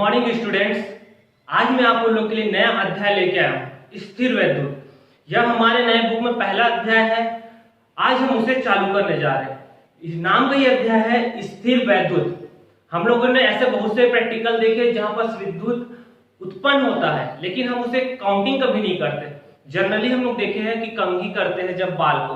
Morning students. आज मैं आप लोगों के लिए नया अध्याय लेके आया हूँ, स्थिर वैद्युत। यह हमारे नए बुक में पहला अध्याय है। आज हम उसे चालू करने जा रहे हैं। इस नाम का ये अध्याय है स्थिर वैद्युत। हम लोगों ने ऐसे बहुत से प्रैक्टिकल देखे जहां पर विद्युत उत्पन्न होता है, लेकिन हम उसे काउंटिंग कभी नहीं करते। जनरली हम लोग देखे हैं कि कंघी करते हैं जब बाल को,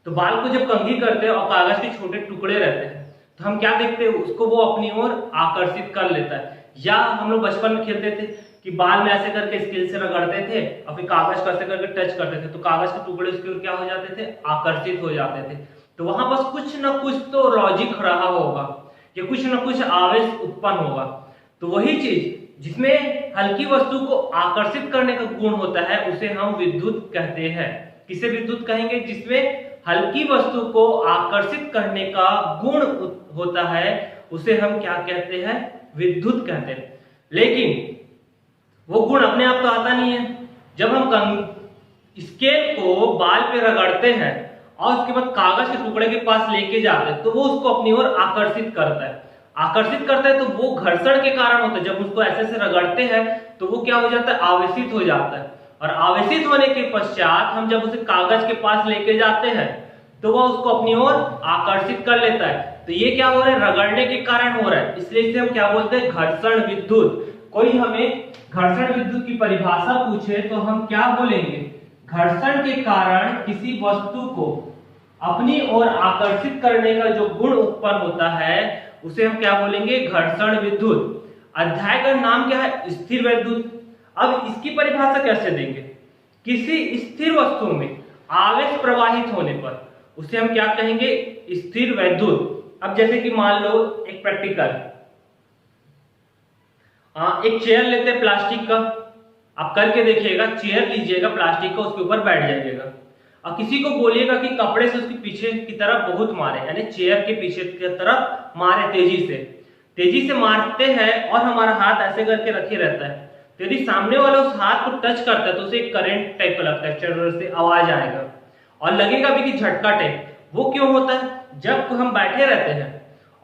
तो बाल को जब कंघी करते हैं और कागज के छोटे टुकड़े रहते हैं, तो हम क्या देखते हैं, उसको वो अपनी ओर आकर्षित कर लेता है। या हम लोग बचपन में खेलते थे कि बाल में ऐसे करके स्केल से रगड़ते थे और फिर कागज को ऐसे करके टच करते थे, तो कागज के टुकड़े उसकी ओर क्या हो जाते थे, आकर्षित हो जाते थे। तो वहां बस कुछ ना कुछ तो लॉजिक रहा होगा या कुछ ना कुछ आवेश उत्पन्न होगा। तो वही चीज जिसमें हल्की वस्तु को आकर्षित करने का गुण होता है उसे हम विद्युत कहते हैं। किसे विद्युत कहेंगे? जिसमें हल्की वस्तु को आकर्षित करने का गुण होता है उसे हम क्या कहते हैं? विद्युत कहते हैं। लेकिन वो गुण अपने आप तो आता नहीं है। जब हम स्केल को बाल पे रगड़ते हैं और उसके बाद कागज के टुकड़े के पास लेके जाते हैं, तो वो उसको अपनी ओर आकर्षित करता है। आकर्षित करता है तो वो घर्षण के कारण होता है। जब उसको ऐसे से रगड़ते हैं तो वो क्या हो जाता है? आवेशित हो जाता है। और आवेशित होने के पश्चात हम जब उसे कागज के पास लेके जाते हैं तो वह उसको अपनी ओर आकर्षित कर लेता है। तो ये क्या हो रहा है? रगड़ने के कारण हो रहा है। इसलिए इसे हम क्या बोलते हैं? घर्षण विद्युत। कोई हमें घर्षण विद्युत की परिभाषा पूछे तो हम क्या बोलेंगे? घर्षण के कारण किसी वस्तु को अपनी ओर आकर्षित करने का जो गुण उत्पन्न होता है उसे हम क्या बोलेंगे? घर्षण विद्युत। अध्याय का नाम क्या है? स्थिर वैद्युत। अब इसकी परिभाषा कैसे देंगे? किसी स्थिर वस्तु में आवेश प्रवाहित होने पर उसे हम क्या कहेंगे? स्थिर वैद्युत। अब जैसे कि मान लो एक प्रैक्टिकल, एक चेयर लेते हैं प्लास्टिक का। आप करके देखिएगा, चेयर लीजिएगा प्लास्टिक का, उसके ऊपर बैठ जाइएगा और किसी को बोलिएगा कि कपड़े से उसके पीछे की तरफ बहुत मारे, यानी चेयर के पीछे की तरफ मारे। तेजी से मारते हैं और हमारा हाथ ऐसे करके रखे रहता है। तो यदि सामने वाला उस हाथ को टच करता है तो उसे एक करंट टाइप का लगता है, चर्र से आवाज आएगा और लगेगा भी कि झटका टाइप। वो क्यों होता है? जब हम बैठे रहते हैं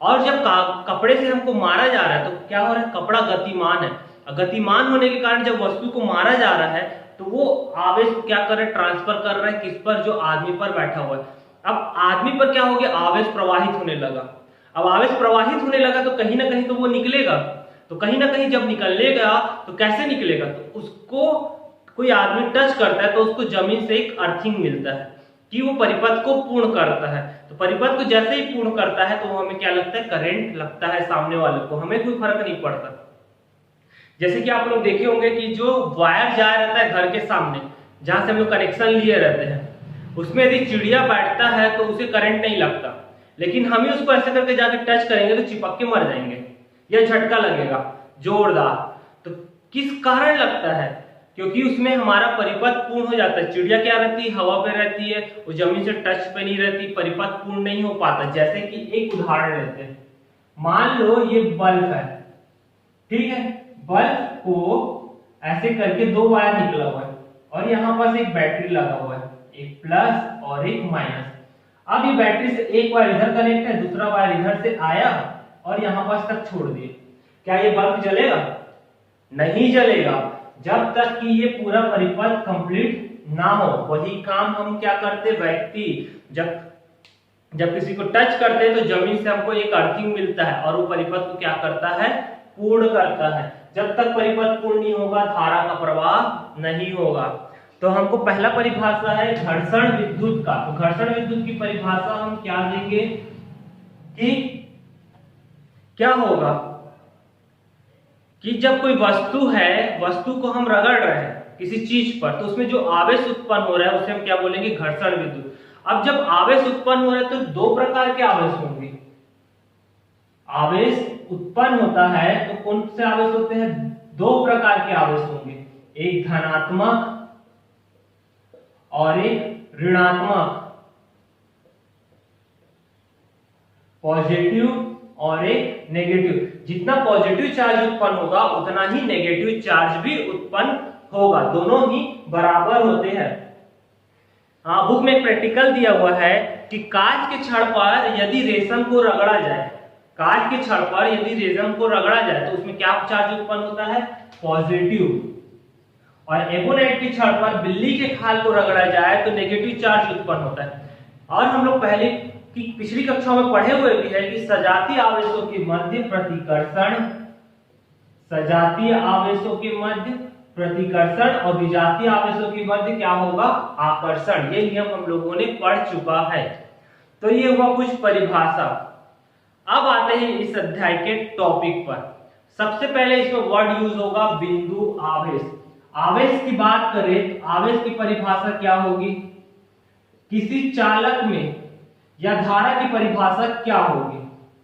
और जब कपड़े से हमको मारा जा रहा है तो क्या हो रहा है? कपड़ा गतिमान है। गतिमान होने के कारण जब वस्तु को मारा जा रहा है तो वो आवेश क्या कर रहा है? ट्रांसफर कर रहा है। किस पर? जो आदमी पर बैठा हुआ है। अब आदमी पर क्या हो गया? आवेश प्रवाहित होने लगा। अब आवेश प्रवाहित होने लगा तो कहीं ना कहीं तो वो निकलेगा। तो कहीं ना कहीं जब निकलेगा तो कैसे निकलेगा? तो उसको कोई आदमी टच करता है तो उसको जमीन से एक अर्थिंग मिलता है कि वो परिपथ को पूर्ण करता है। तो परिपथ को जैसे ही पूर्ण करता है तो हमें क्या लगता है? करंट लगता है सामने वाले को। हमें कोई फर्क नहीं पड़ता। जैसे कि आप लोग देखे होंगे कि जो वायर जा रहता है घर के सामने, जहां से हम लोग कनेक्शन लिए रहते हैं, उसमें यदि चिड़िया बैठता है तो उसे करंट नहीं लगता। लेकिन हम ही उसको ऐसे करके जाके टच करेंगे तो चिपक के मर जाएंगे या झटका लगेगा जोरदार। तो किस कारण लगता है? क्योंकि उसमें हमारा परिपथ पूर्ण हो जाता है। चिड़िया क्या रहती है? हवा पे रहती है, वो जमीन से टच पे नहीं रहती, परिपथ पूर्ण नहीं हो पाता। जैसे कि एक उदाहरण लेते हैं, मान लो ये बल्ब है, ठीक है। बल्ब को ऐसे करके दो वायर निकला हुआ है और यहाँ पर एक बैटरी लगा हुआ है, एक प्लस और एक माइनस। अब ये बैटरी से एक वायर इधर कनेक्ट है, दूसरा वायर इधर से आया और यहाँ पास तक छोड़ दिए। क्या ये बल्ब जलेगा? नहीं जलेगा जब तक कि ये पूरा परिपथ कंप्लीट ना हो। वही काम हम क्या करते? व्यक्ति जब किसी को टच करते हैं तो जमीन से हमको एक अर्थिंग मिलता है और वो परिपथ को क्या करता है? पूर्ण करता है। जब तक परिपथ पूर्ण नहीं होगा धारा का प्रवाह नहीं होगा। तो हमको पहला परिभाषा है घर्षण विद्युत का। तो घर्षण विद्युत की परिभाषा हम क्या देंगे कि क्या होगा कि जब कोई वस्तु है, वस्तु को हम रगड़ रहे हैं किसी चीज पर, तो उसमें जो आवेश उत्पन्न हो रहा है उसे हम क्या बोलेंगे? घर्षण विद्युत। अब जब आवेश उत्पन्न हो रहा है तो दो प्रकार के आवेश होंगे। आवेश उत्पन्न होता है तो कौन से आवेश होते हैं? दो प्रकार के आवेश होंगे, एक धनात्मक और एक ऋणात्मक, पॉजिटिव और एक नेगेटिव। जितना पॉजिटिव चार्ज उत्पन्न होगा उतना ही नेगेटिव चार्ज भी उत्पन्न होगा। दोनों ही बराबर होते हैं। हाँ, बुक में एक प्रैक्टिकल दिया हुआ है कि कांच के छड़ पर यदि रेशम को रगड़ा जाए काट के छड़ पर यदि रेजम को रगड़ा जाए तो उसमें क्या चार्ज उत्पन्न होता है, पॉजिटिव। और एबोनाइट की छड़ पर बिल्ली के खाल को रगड़ा जाए तो नेगेटिव चार्ज उत्पन्न होता है। और हम लोग पहले की पिछली कक्षाओं में पढ़े हुए भी है कि सजातीय आवेशों के मध्य प्रतिकर्षण, सजातीय आवेशों के मध्य प्रतिकर्षण और विजातीय आवेशों के मध्य क्या होगा, आकर्षण। ये नियम हम लोगों ने पढ़ चुका है। तो ये हुआ कुछ परिभाषा। अब आते हैं इस अध्याय के टॉपिक पर। सबसे पहले इसमें वर्ड यूज होगा बिंदु आवेश। आवेश की बात करें तो आवेश की परिभाषा क्या होगी, किसी चालक में या धारा की परिभाषा क्या होगी,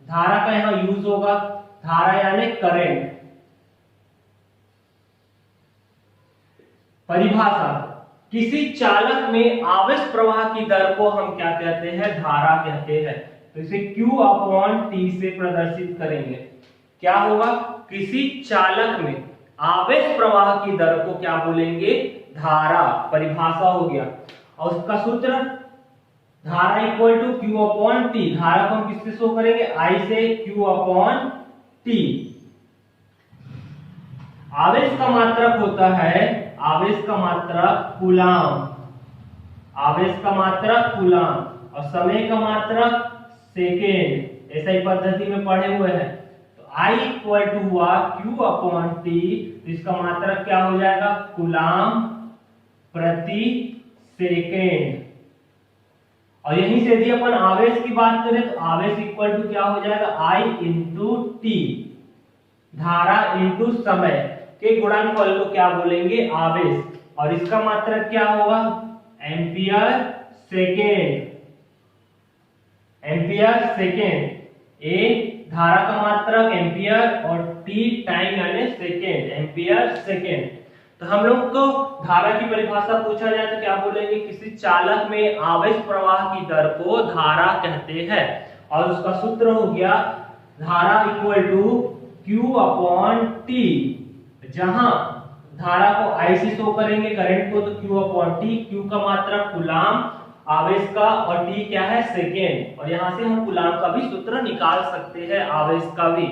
धारा का यहां यूज होगा, धारा यानी करंट। परिभाषा, किसी चालक में आवेश प्रवाह की दर को हम क्या कहते हैं, धारा कहते हैं। तो इसे Q/T से प्रदर्शित करेंगे। क्या होगा, किसी चालक में आवेश प्रवाह की दर को क्या बोलेंगे, धारा। परिभाषा हो गया। और उसका सूत्र, धारा इक्वल टू Q/T। धारा को हम किससे शो करेंगे, I से Q/T। आवेश का मात्रक होता है, आवेश का मात्रक कूलाम, आवेश का मात्रक कूलाम और समय का मात्रक सेकेंड। ऐसा ही पद्धति में पढ़े हुए हैं। तो I इक्वल टू हुआ Q/T, इसका मात्रक क्या हो जाएगा, कूलाम प्रति सेकेंड। और यहीं से यदि अपन आवेश की बात करें तो आवेश इक्वल टू क्या हो जाएगा, I इंटू टी, धारा इंटू समय के गुणनफल को क्या बोलेंगे, आवेश। और इसका मात्रक क्या होगा, एम्पियर सेकेंड, एम्पियर सेकेंड। ए धारा का मात्रक एम्पियर और टी टाइम यानी सेकेंड, एम्पियर सेकेंड। तो हम लोग को धारा की परिभाषा पूछा जाए तो क्या बोलेंगे, किसी चालक में आवेश प्रवाह की दर को धारा कहते हैं। और उसका सूत्र हो गया, धारा इक्वल टू Q/T। जहां धारा को I से शो करेंगे करंट को, तो Q/T, Q का मात्रक कूलाम आवेश का और T क्या है, सेकेंड। और यहां से हम कूलाम का भी सूत्र निकाल सकते हैं, आवेश का भी।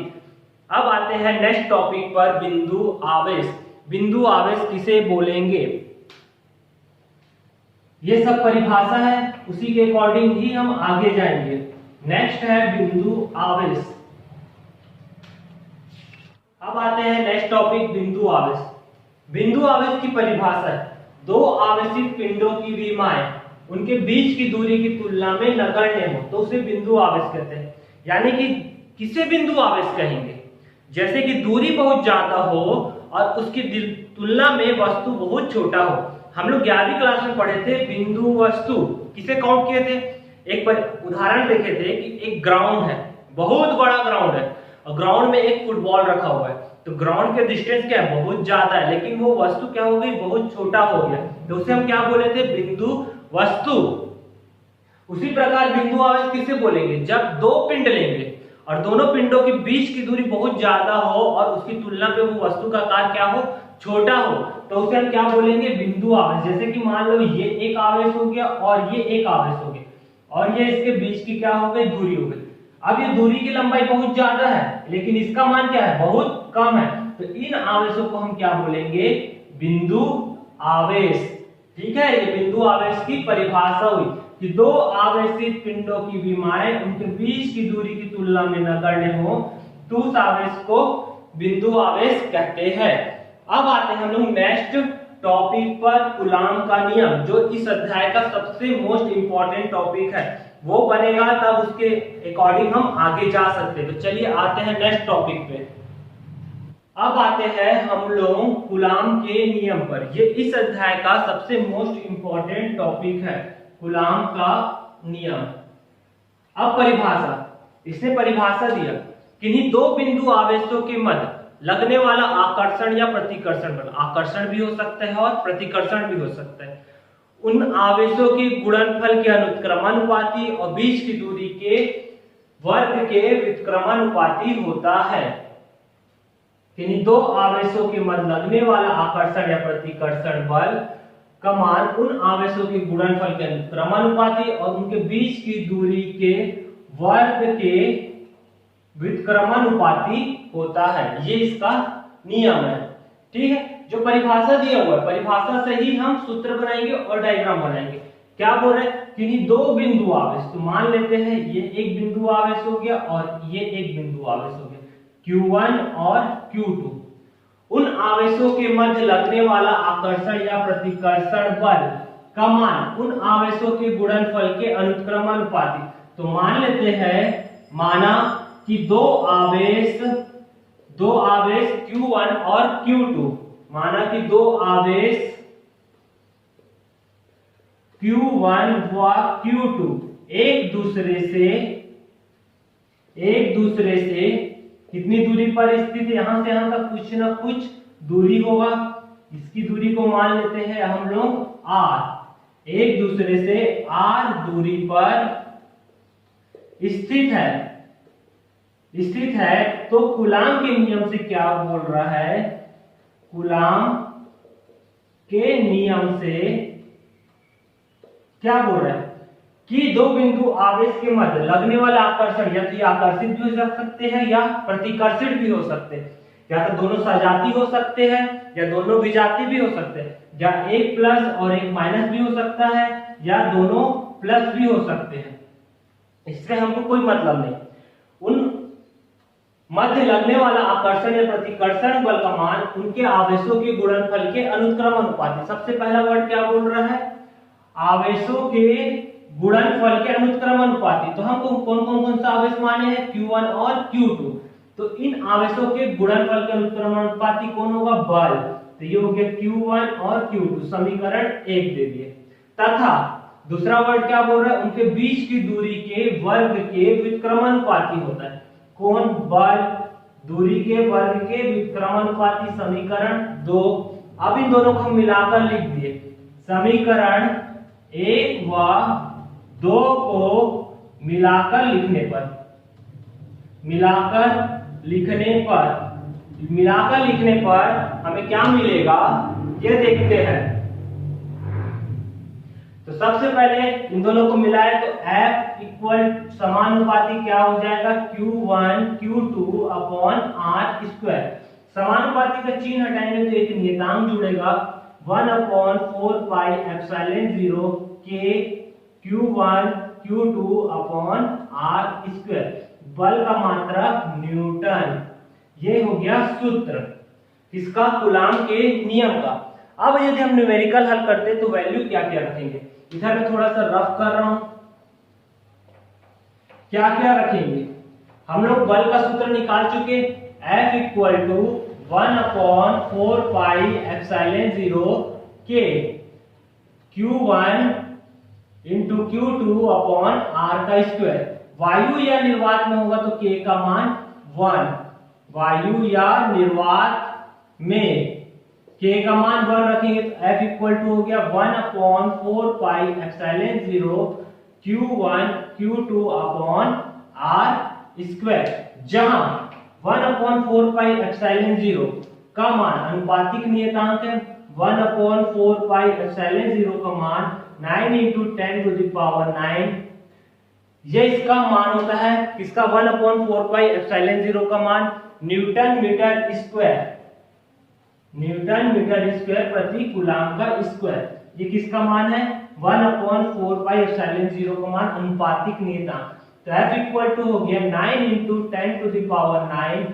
अब आते हैं नेक्स्ट टॉपिक पर, बिंदु आवेश। बिंदु आवेश किसे बोलेंगे, ये सब परिभाषा है, उसी के अकॉर्डिंग ही हम आगे जाएंगे। नेक्स्ट है बिंदु आवेश। अब आते हैं नेक्स्ट टॉपिक, बिंदु आवेश। बिंदु आवेश की परिभाषा है, दो आवेशित पिंडों की विमाएं उनके बीच की दूरी की तुलना में नगण्य हो तो उसे बिंदु आवेश कहते हैं। यानी कि किसे बिंदु आवेश कहेंगे, जैसे कि दूरी बहुत ज्यादा हो और उसकी तुलना में वस्तु बहुत छोटा हो। हम लोग 11वीं क्लास में पढ़े थे बिंदु वस्तु किसे काउंट किए थे। एक उदाहरण देखे थे कि एक ग्राउंड है, बहुत बड़ा ग्राउंड है और ग्राउंड में एक फुटबॉल रखा हुआ है। तो ग्राउंड के डिस्टेंस क्या है, बहुत ज्यादा है, लेकिन वो वस्तु क्या हो गई, बहुत छोटा हो गया। तो उसे हम क्या बोले थे, बिंदु वस्तु। उसी प्रकार बिंदु आवेश किसे बोलेंगे, जब दो पिंड लेंगे और दोनों पिंडों के बीच की दूरी बहुत ज्यादा हो और उसकी तुलना पे वो वस्तु का आकार क्या हो, छोटा हो, तो उसे हम क्या बोलेंगे, बिंदु आवेश। जैसे कि मान लो ये एक आवेश हो गया और ये एक आवेश हो गया और ये इसके बीच की क्या हो गई, दूरी हो गई। अब ये दूरी की लंबाई बहुत ज्यादा है लेकिन इसका मान क्या है, बहुत कम है। तो इन आवेशों को हम क्या बोलेंगे, बिंदु आवेश। ठीक है, ये बिंदु आवेश की परिभाषा हुई कि दो आवेशित पिंडों की विमाएं उनके बीच की दूरी की तुलना में नगण्य हो तो उस आवेश को बिंदु आवेश कहते हैं। अब आते हैं हम लोग नेक्स्ट टॉपिक पर, कूलाम का नियम, जो इस अध्याय का सबसे मोस्ट इंपॉर्टेंट टॉपिक है। वो बनेगा तब उसके अकॉर्डिंग हम आगे जा सकते हैं। तो चलिए आते हैं नेक्स्ट टॉपिक पे। अब आते हैं हम लोग कूलाम के नियम पर। ये इस अध्याय का सबसे मोस्ट इंपॉर्टेंट टॉपिक है, कूलाम का नियम। अब परिभाषा, इसने परिभाषा दिया, किन्हीं दो बिंदु आवेशों के मध्य लगने वाला आकर्षण या प्रतिकर्षण बल, आकर्षण भी हो सकता है और प्रतिकर्षण भी हो सकता है, उन आवेशों के गुणनफल के अनुत्क्रमानुपाती और बीच की दूरी के वर्ग के व्युत्क्रमानुपाती होता है। किन्हीं दो आवेशों के मध्य लगने वाला आकर्षण या प्रतिकर्षण बल का मान उन आवेशों के गुणनफल के अनुक्रमानुपाती और उनके बीच की दूरी के वर्ग के व्युत्क्रमानुपाती होता है। ये इसका नियम है। ठीक है, जो परिभाषा दिया हुआ है, परिभाषा से ही हम सूत्र बनाएंगे और डायग्राम बनाएंगे। क्या बोल रहे हैं कि दो बिंदु आवेश, तो मान लेते हैं ये एक बिंदु आवेश हो गया और ये एक बिंदु आवेश हो गया, Q1 और Q2। उन आवेशों के मध्य लगने वाला आकर्षण या प्रतिकर्षण बल का मान उन आवेशों के गुणनफल के अनुक्रमानुपाती। तो मान लेते हैं, माना कि दो आवेश Q1 और Q2, माना कि दो आवेश Q1 व Q2 एक दूसरे से कितनी दूरी पर स्थित है, यहां से यहां तक कुछ ना कुछ दूरी होगा। इसकी दूरी को मान लेते हैं हम लोग R। एक दूसरे से R दूरी पर स्थित है। तो कूलाम के नियम से क्या बोल रहा है, कूलाम के नियम से क्या बोल रहा है कि दो बिंदु आवेश के मध्य लगने वाला आकर्षण या तो आकर्षित भी हो सकते हैं या प्रतिकर्षित भी हो सकते हैं, या तो दोनों सजाती हो सकते हैं या दोनों विजाती भी हो सकते हैं, या एक प्लस और एक माइनस भी हो सकता है या दोनों प्लस भी हो सकते हैं। इससे हमको कोई मतलब नहीं। उन मध्य लगने वाला आकर्षण या प्रतिकर्षण बल का मान उनके आवेशों के गुणनफल के अनुक्रमानुपाती। सबसे पहला वर्ड क्या बोल रहा है, आवेशों के गुणनफल के अनुक्रमानुपाती। तो हमको कौन सा आवेश माने हैं, Q1 और Q2। तो इन आवेशों के गुणनफल के अनुक्रमानुपाती कौन होगा, बल। तो ये हो गया Q1 और Q2, समीकरण 1 दे दिए। तथा दूसरा वर्ड क्या बोल रहा है, उनके बीच की दूरी के वर्ग के व्युत्क्रमानुपाती होता है। कौन, बल, दूरी के वर्ग के व्युत्क्रमानुपाती, समीकरण 2। अब इन दोनों को हम मिलाकर लिख दिए। समीकरण 1 व 2 को मिलाकर लिखने पर हमें क्या मिलेगा, ये देखते हैं। तो सबसे पहले इन दोनों को मिलाए तो F इक्वल समानुपाती क्या हो जाएगा, Q1 Q2 upon R square. समानुपाती का चिन्ह हटाएंगे तो एक नियतांक जुड़ेगा, 1/4 pi epsilon 0 K Q1 Q2 upon R square. बल का मात्रक न्यूटन। ये हो गया सूत्र किसका, कूलाम के नियम का। अब यदि हम न्यूमेरिकल हल करते तो वैल्यू क्या क्या रखेंगे, इधर मैं थोड़ा सा रफ कर रहा हूं। क्या क्या रखेंगे, हम लोग बल का सूत्र निकाल चुके, F equal to 1/4 pi epsilon 0 K Q1 into Q2 upon R का स्क्वायर। वायु या निर्वात में होगा तो K का मान 1, वायु या निर्वात में K का मान 1 रखेंगे तो F इक्वल टू हो गया 1/4 pi epsilon 0 Q1 Q2 upon R square, जहां 1/4 पाई एप्सिलॉन 0 का मान अनुपातिक नियतांक है। 1/4 पाई एप्सिलॉन 0 का मान 9 × 10⁹ ये इसका मान होता है किसका, 1/4 पाई एप्सिलॉन 0 का मान न्यूटन मीटर स्क्वायर प्रति कूलाम का स्क्वायर। ये किसका मान है, 1/4 पाई एप्सिलॉन 0 का मान अनुपातिक नियतांक। तो F इक्वल टू हो गया 9 × 10⁹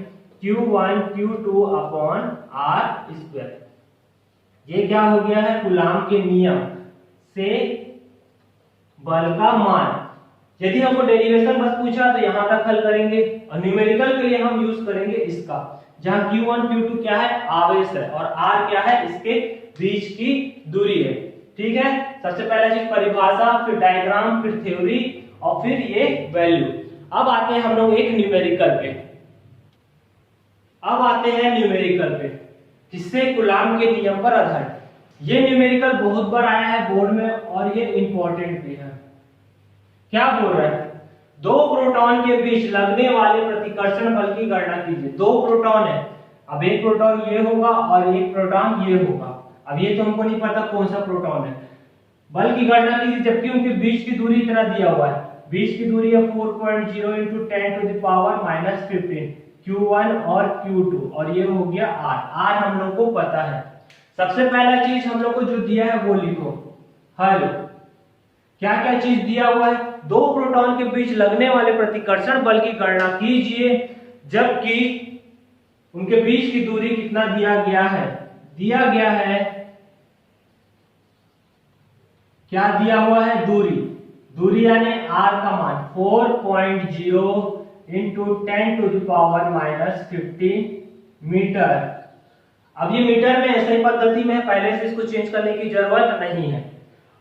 Q1 Q2 upon R square. ये क्या हो गया है, कूलाम के नियम से बल का मान। यदि हमको डेरिवेशन बस पूछा तो यहां तक हल करेंगे, और न्यूमेरिकल के लिए हम यूज करेंगे इसका, जहां Q1 Q2 क्या है, आवेश है, और R क्या है, इसके बीच की दूरी है। ठीक है, सबसे पहले चीज परिभाषा, फिर डायग्राम, फिर थ्योरी और फिर ये वैल्यू। अब आते हैं हम लोग एक न्यूमेरिकल पे, जिससे कूलाम के नियम पर आधारित। ये न्यूमेरिकल बहुत बार आया है बोर्ड में और ये इंपॉर्टेंट भी है। क्या बोल रहा है, दो प्रोटॉन के बीच लगने वाले प्रतिकर्षण बल की गणना कीजिए। दो प्रोटॉन है, अब एक प्रोटॉन ये होगा और एक प्रोटॉन ये होगा। अब ये तो हमको नहीं पता कौन सा प्रोटॉन है, बल की गणना कीजिए जबकि उनके बीच की दूरी इतना दिया हुआ है। बीच की दूरी है 4.0 into 10 to the power -15 Q1 और Q2, और ये हो गया R हम लोग को पता है। सबसे पहला चीज हम लोग को जो दिया है वो लिखो, हल। क्या क्या चीज दिया हुआ है? दो प्रोटॉन के बीच लगने वाले प्रतिकर्षण बल की गणना कीजिए, जबकि उनके बीच की दूरी कितना दिया गया है? दिया गया है, क्या दिया हुआ है? दूरी यानी R का मान 4.0 into 10 to the power -15 metre. अब ये मीटर में ऐसे ही पद्धति में है, पहले से इसको चेंज करने की जरूरत नहीं है।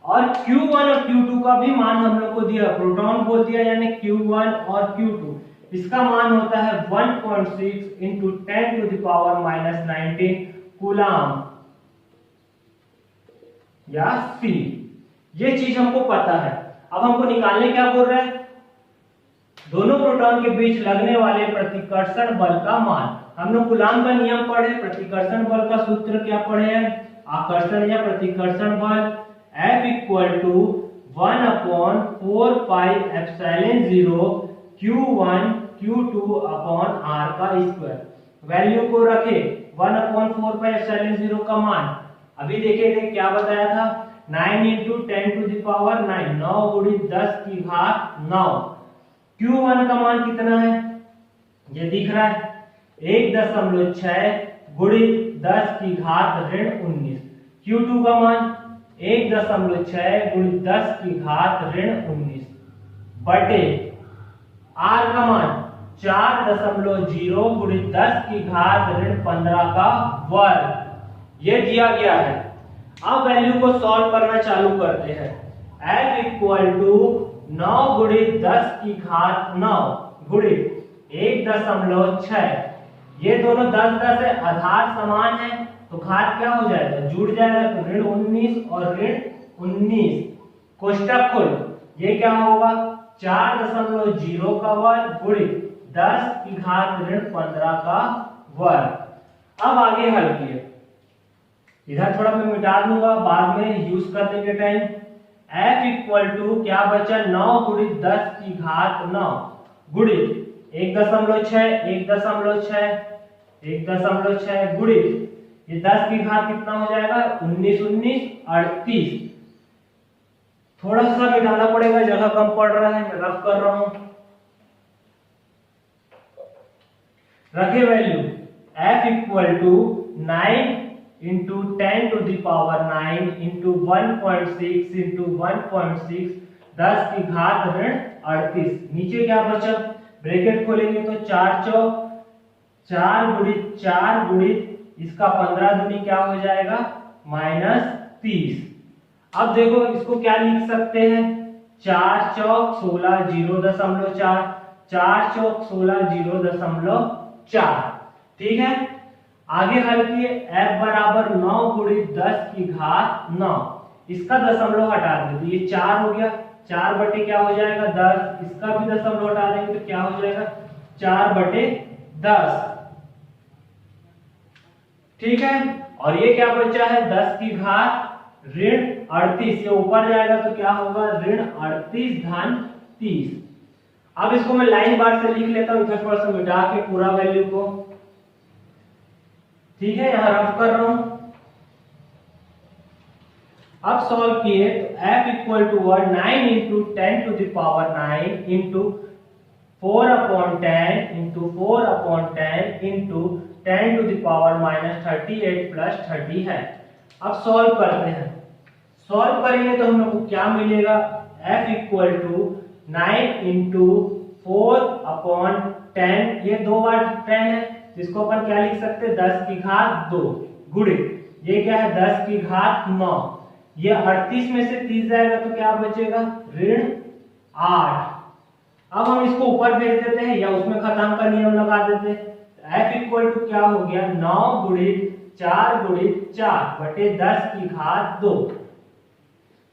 और Q1 और Q2 का भी मान हम लोग को दिया, प्रोटॉन बोल दिया, यानी Q1 और Q2, इसका मान होता है 1.6 into 10 to the power -19 coulomb या C। ये चीज हमको पता है। अब हमको निकालने क्या बोल रहा है? दोनों प्रोटॉन के बीच लगने वाले प्रतिकर्षण बल का मान। हम लोग कूलाम का नियम पढ़े, प्रतिकर्षण बल का सूत्र क्या पढ़े हैं? आकर्षण या प्रतिकर्षण बल F equal to 1/4 pi epsilon 0 Q1 Q2 upon R का स्क्वायर। वैल्यू को रखे 1/4 पाई एप्सिलॉन 0 का मान अभी देखिए क्या बताया था, 9 इंटू 10 टू द पावर 9, 9 गुणित 10 की घात 9। Q1 का मान कितना है? ये दिख रहा है 1.6 गुणित 10 की घात ऋण 19। Q2 का मान 1.6 गुणित 10 की घात ऋण 19 बटे R का मान 4.0 गुणित 10 की घात ऋण 15 का वर्ग। ये दिया गया है। अब वैल्यू को सॉल्व करना चालू करते हैं। F इक्वल टू 9 गुणित 10 की घात 9 गुणित 1.6, ये दोनों 10 है, आधार समान है तो घात क्या हो जाएगा? जुड़ जाएगा, तो ऋण 19 और ऋण 19, कोष्टक खोल, ये क्या होगा? 4.0 का वर्ग गुणित 10 की घात ऋण 15 का वर्ग। अब आगे हल किए, इधर थोड़ा मैं मिटा दूंगा बाद में यूज करने के टाइम। F इक्वल टू क्या बचा? 9 गुणित 10 की घात 9 गुणित 1.6 गुणित ये 10 की घात कितना हो जाएगा? 19 19 38। थोड़ा सा मिटाना पड़ेगा, जगह कम पड़ रहा है, मैं रफ कर रहा हूं। रखे value F equal to 9 into 10 to the power 9 into 1.6 into 1.6 10 की घात ऋण 38। नीचे क्या बचा? ब्रैकेट खोलेंगे तो 4 चौक 4 गुणित 4 गुणित इसका 15 दूनी क्या हो जाएगा? -30। अब देखो इसको क्या लिख सकते हैं? 4 चौक 16 0.4, 4 चौक 16 0.4। ठीक है, आगे हल किए। F बराबर 9 गुणित 10 की घात 9, इसका दशमलव हटा दें तो ये 4 हो गया, 4 बटे क्या हो जाएगा? 10, इसका भी दशमलव हटा देंगे तो क्या हो जाएगा? 4 बटे 10। ठीक है, और ये क्या बचा है? 10 की घात ऋण 38, ये ऊपर जाएगा तो क्या होगा? ऋण 38 धन 30। अब इसको मैं लाइन बार से लिख लेता हूं, इधर थोड़ा सा मिटा के पूरा वैल्यू को। ठीक है, यहां रफ कर रहा हूं। अब सॉल्व किए तो F equal to 9 into 10 to the power 9 into 4/10 into 4/10 into 10 to the power -38 plus 30 है। अब सॉल्व करते हैं। सॉल्व करेंगे तो हम लोग को क्या मिलेगा? F इक्वल टू 9 इंटू 4/10, ये 2 बार 10 है, इसको अपन क्या लिख सकते हैं? 10 की घात 2 गुणित ये क्या है? 10 की घात 9, ये 38 में से 30 जाएगा तो क्या बचेगा? ऋण 8। अब हम इसको ऊपर भेज देते हैं या उसमें खत्म का नियम लगा देते हैं। F इक्वल टू क्या हो गया? 9 गुणित 4 गुणित 4 बटे 10 की घात 2,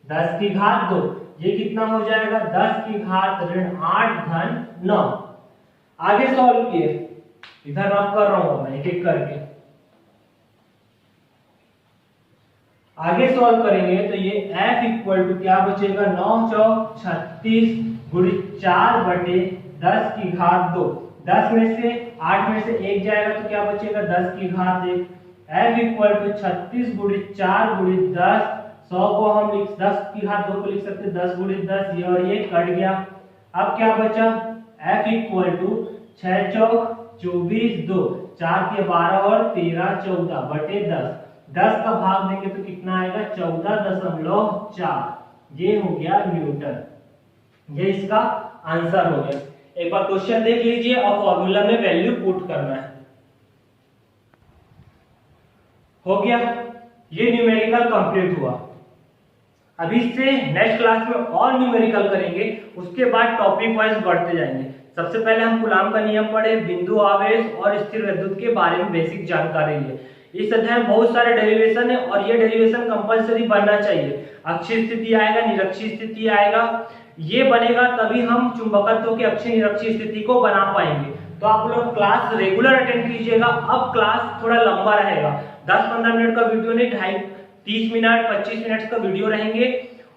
10 की घात 2, ये कितना हो जाएगा? 10 की घात ऋण 8 धन 9। आगे सॉल्व किए, इधर रफ कर रहा हूं मैं एक एक करके। आगे सॉल्व करेंगे तो ये F इक्वल टू क्या बचेगा? 9 चौक 36 गुणित 4/10 की घात 2। 10 में से 8 में से 1 जाएगा तो क्या बचेगा 10 की घात 1। F इक्वल टू 36 गुणित 4 गुणित 10। 100 को हम 10 की घात 2 को लिख सकते 10 गुणित 10, ये और ये कट गया। अब क्या बचा F इक्वल टू 6 चौक 24 2, 4 के 12 और 13 14/10। 10 का भाग देंगे तो कितना आएगा 14.4। ये हो गया न्यूटन। ये इसका आंसर हो गया। एक बार क्वेश्चन देख लीजिए और फॉर्मूला में वैल्यू पुट करना है। हो गया, ये न्यूमेरिकल कंप्लीट हुआ। अभी से नेक्स्ट क्लास में और न्यूमेरिकल करेंगे, उसके बाद टॉपिक वाइज बढ़ते जाएंगे। सबसे पहले हम कूलाम का नियम पढ़े, बिंदु आवेश और स्थिर विद्युत के बारे में बेसिक जानकारी है। इस अध्याय में बहुत सारे डेरिवेशन है और ये डेरिवेशन कंपलसरी बनना चाहिए। अक्षीय स्थिति आएगा, निरक्षीय स्थिति आएगा, ये बनेगा तभी हम चुंबकत्व की अक्षीय निरक्षीय स्थिति को बना पाएंगे। तो आप लोग क्लास रेगुलर अटेंड कीजिएगा। अब क्लास थोड़ा लंबा रहेगा, 10-15 मिनट का वीडियो नहीं, 30 मिनट 25 मिनट का वीडियो रहेंगे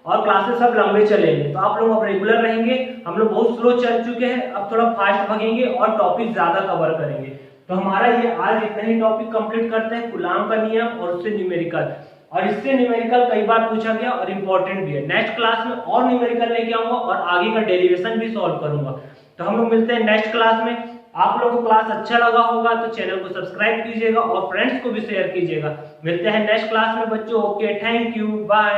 और क्लासेस सब लंबे चलेंगे। तो आप लोग अब रेगुलर रहेंगे। हम लोग बहुत स्लो चल चुके हैं, अब थोड़ा फास्ट भागेंगे और टॉपिक ज्यादा कवर करेंगे। तो हमारा ये आज इतना ही टॉपिक कंप्लीट करते हैं, कूलाम का नियम और उससे न्यूमेरिकल। और इससे न्यूमेरिकल कई बार पूछा गया और इम्पोर्टेंट भी है। नेक्स्ट क्लास में और न्यूमेरिकल लेके आऊंगा और आगे का डेरिवेशन भी सॉल्व करूंगा। तो हम लोग मिलते हैं नेक्स्ट क्लास में। आप लोगों को क्लास अच्छा लगा होगा तो चैनल को सब्सक्राइब कीजिएगा और फ्रेंड्स को भी शेयर कीजिएगा। मिलते हैं नेक्स्ट क्लास में बच्चों। Okay, thank you, bye.